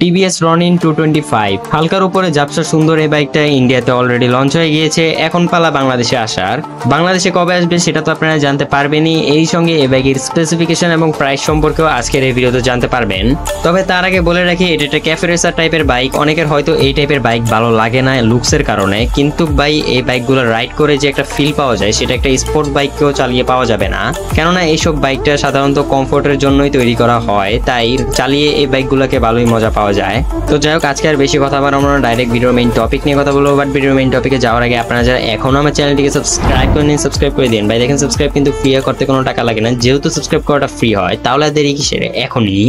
TVS Ronin 225 হালকার উপরে ঝাপসা সুন্দর এই বাইকটা ইন্ডিয়াতে অলরেডি লঞ্চ হয়ে গিয়েছে। এখন পালা বাংলাদেশে আসার। বাংলাদেশে কবে আসবে সেটা তো আপনারা জানতে পারবেনই। এই সঙ্গে এই বাইকের স্পেসিফিকেশন এবং প্রাইস সম্পর্কেও আজকের এই ভিডিওতে জানতে পারবেন। তবে তার আগে বলে রাখি, এটা একটা ক্যাফে রেসার টাইপের বাইক। অনেকের হয়তো এই টাইপের বাইক ভালো লাগে না লুকসের কারণে, কিন্তু ভাই এই বাইকগুলো রাইড করে যে একটা ফিল পাওয়া যায় সেটা একটা স্পোর্ট বাইককেও চালিয়ে পাওয়া যাবে না। কেননা এইসব বাইকটা সাধারণত কমফোর্টের জন্যই তৈরি করা হয়, তাই চালিয়ে এই বাইকগুলোকে ভালোই মজা পাওয়া যায়। তো যাই হোক, আজকে আর বেশি কথা বলবো না, ডাইরেক্ট ভিডিওর মেইন টপিক নিয়ে কথা বলবো। বাট ভিডিওর মেইন টপিকে যাওয়ার আগে আপনারা যারা এখনো আমার চ্যানেলটিকে সাবস্ক্রাইব করে নিন, সাবস্ক্রাইব করে দিন ভাই। দেখেন সাবস্ক্রাইব কিন্তু ফ্রি করতে কোনো টাকা লাগে না, যেহেতু সাবস্ক্রাইব করাটা ফ্রি হয় তাহলে দেরি কিসের, এখনই।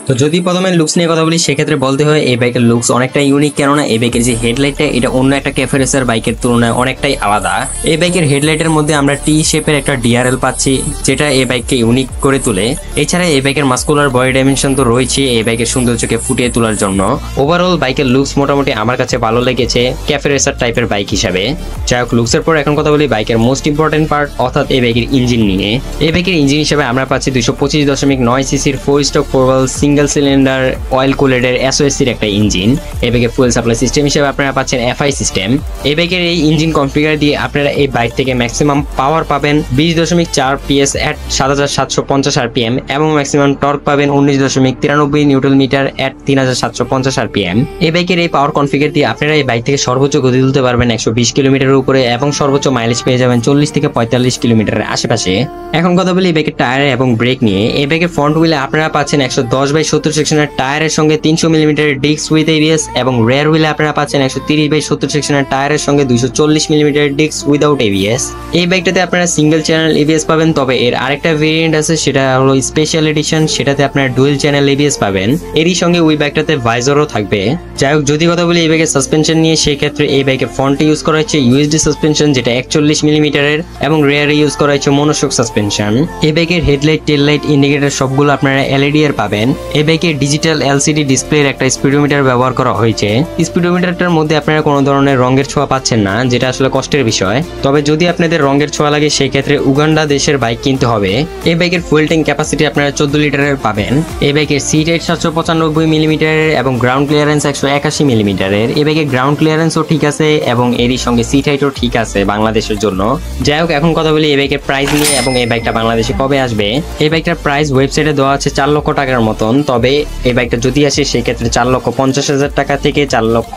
তো যদি প্রথমে লুকস নিয়ে কথা বলি, সেক্ষেত্রে বলতে হয় এই বাইকের লুকস অনেকটা ইউনিক। কেননা এই বাইকের যে হেডলাইটটা, এটা অন্য একটা ক্যাফে রেসার বাইকের তুলনায় অনেকটাই আলাদা। এই বাইকের হেডলাইটের মধ্যে আমরা টি শেপের একটা ডিআরএল পাচ্ছি, যেটা এই বাইককে ইউনিক করে তোলে। এছাড়া এই বাইকের মাস্কুলার বডি ডাইমেনশন তো রয়েছে এই বাইকের সৌন্দর্যকে ফুটিয়ে তোলার জন্য। ওভারঅল বাইকের লুকস মোটামুটি আমার কাছে ভালো লেগেছে ক্যাফে রেসার টাইপের বাইক হিসাবে। যাই হোক, লুকসের পর এখন কথা বলি বাইকের মোস্ট ইম্পর্টেন্ট পার্ট, অর্থাৎ এই বাইকের ইঞ্জিন নিয়ে। এই বাইকের ইঞ্জিন হিসেবে আমরা পাচ্ছি 225.9 সিসির 4 স্ট্রোক পোর্টাল সিঙ্গেল সিলিন্ডার অয়েল কুলেটের এসওএসসির একটা ইঞ্জিন। এই বাইকের ফুয়েল সাপ্লাই সিস্টেম হিসেবে আপনারা পাচ্ছেন এফআই সিস্টেম। এই বাইকের এই ইঞ্জিন কনফিগার দিয়ে আপনারা এই বাইক থেকে ম্যাক্সিমাম পাওয়ার পাবেন 20.4 PS এট 7750 আরপিএম এবং ম্যাক্সিমাম টর্ক পাবেন 19.93 নিউটন মিটার এট 3750 আরপিএম। এই বাইকের এই পাওয়ার কনফিগার দিয়ে আপনারা এই বাইক থেকে সর্বোচ্চ গতি তুলতে পারবেন 120 কিলোমিটারের উপরে এবং সর্বোচ্চ মাইলেজ পেয়ে যাবেন 40 থেকে 45 কিলোমিটারের আশেপাশে। এখন কথা বলি এই বাইকের টায়ার এবং ব্রেক নিয়ে। এই বাইকের ফ্রন্ট হুইলে আপনারা পাচ্ছেন 110/70 সেকশনের টায়ারের সঙ্গে 300 মিলিমিটার ডিস্ক উইথ এবিএস এবং রেয়ার হুইলে আপনারা পাচ্ছেন 130/70 সেকশনের টায়ারের সঙ্গে 240 মিলিমিটার ডিস্ক উইদাউট এবিএস। এই বাইকটাতে আপনারা সিঙ্গেল চ্যানেল এবিএস পাবেন, তবে এর আরেকটা ভেরিয়েন্ট আছে, সেটা হলো স্পেশাল এডিশন, সেটাতে আপনারা ডুয়েল চ্যানেল এবিএস পাবেন। এরই সঙ্গে ওই বাইকটাতে ভাইজারও থাকবে। যাই হোক, যদি কথা বলি এই বাইকের সাসপেনশন নিয়ে, সেক্ষেত্রে এই বাইকের ফ্রন্টে ইউজ করা হচ্ছে ইউএসডি সাসপেনশন, যেটা 41 মিলিমিটারের এবং রেয়ারে ইউজ করা হচ্ছে মনোশক সাসপেনশন। এই বাইকের হেডলাইট, টেল লাইট, ইন্ডিকেটর সবগুলো আপনারা এলইডি এর পাবেন। এই বাইকের ডিজিটাল এলসিডি ডিসপ্লের একটা স্পিডোমিটার ব্যবহার করা হয়েছে। স্পিডোমিটারটার মধ্যে আপনারা কোনো ধরনের রঙের ছোঁয়া পাচ্ছেন না, যেটা আসলে কষ্টের বিষয়। তবে যদি আপনাদের রঙের ছোঁয়া লাগে সেই ক্ষেত্রে উগান্ডা দেশের বাইক কিনতে হবে। এই বাইকের ফুয়েল ট্যাঙ্ক ক্যাপাসিটি আপনারা 14 লিটারের পাবেন। এই বাইকের সিট হাইট 795 মিলিমিটারের এবং গ্রাউন্ড ক্লিয়ারেন্স 181 মিলিমিটারের। এই বাইকের গ্রাউন্ড ক্লিয়ারেন্সও ঠিক আছে এবং এরই সঙ্গে সিট হাইটও ঠিক আছে বাংলাদেশের জন্য। যাই হোক, এখন কথা বলি এই বাইকের প্রাইস নিয়ে এবং এই বাইকটা বাংলাদেশে কবে আসবে। এই বাইকটার প্রাইস ওয়েবসাইটে দেওয়া আছে 4 লক্ষ টাকার মতন, তবে এই বাইকটা যদি আসে সেক্ষেত্রে 4,50,000 টাকা থেকে 4 লক্ষ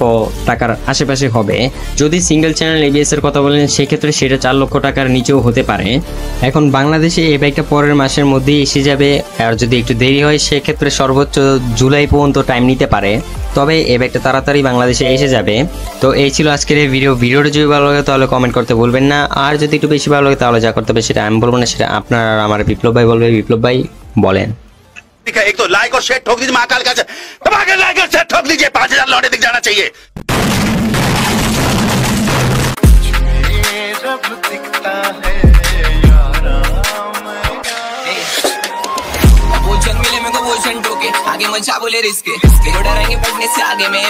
টাকার আশেপাশে হবে। যদি সিঙ্গেল চ্যানেল এবিএস এর কথা বলেন সেক্ষেত্রে সেটা 4 লক্ষ টাকার নিচেও হতে পারে। এখন বাংলাদেশে এই বাইকটা পরের মাসের মধ্যেই এসে যাবে, আর যদি একটু দেরি হয় সেক্ষেত্রে সর্বোচ্চ জুলাই পর্যন্ত টাইম নিতে পারে, তবে এই বাইকটা তাড়াতাড়ি বাংলাদেশে এসে যাবে। তো এই ছিল আজকের এই ভিডিওটা যদি ভালো লাগে তাহলে কমেন্ট করতে ভুলবেন না, আর যদি একটু বেশি ভালো লাগে তাহলে যা করতে হবে সেটা আমি বলবো না, সেটা আপনার আমার বিপ্লব ভাই বলবে। বিপ্লব ভাই বলেন। एक तो लाइक और शेयर ठोक दीजिए, महाकाल का दबाकर लाइक और शेयर ठोक दीजिए, 5000 लौटे दिख जाना चाहिए। आगे मन बोले रिस्क डरेंगे पढ़ने से आगे में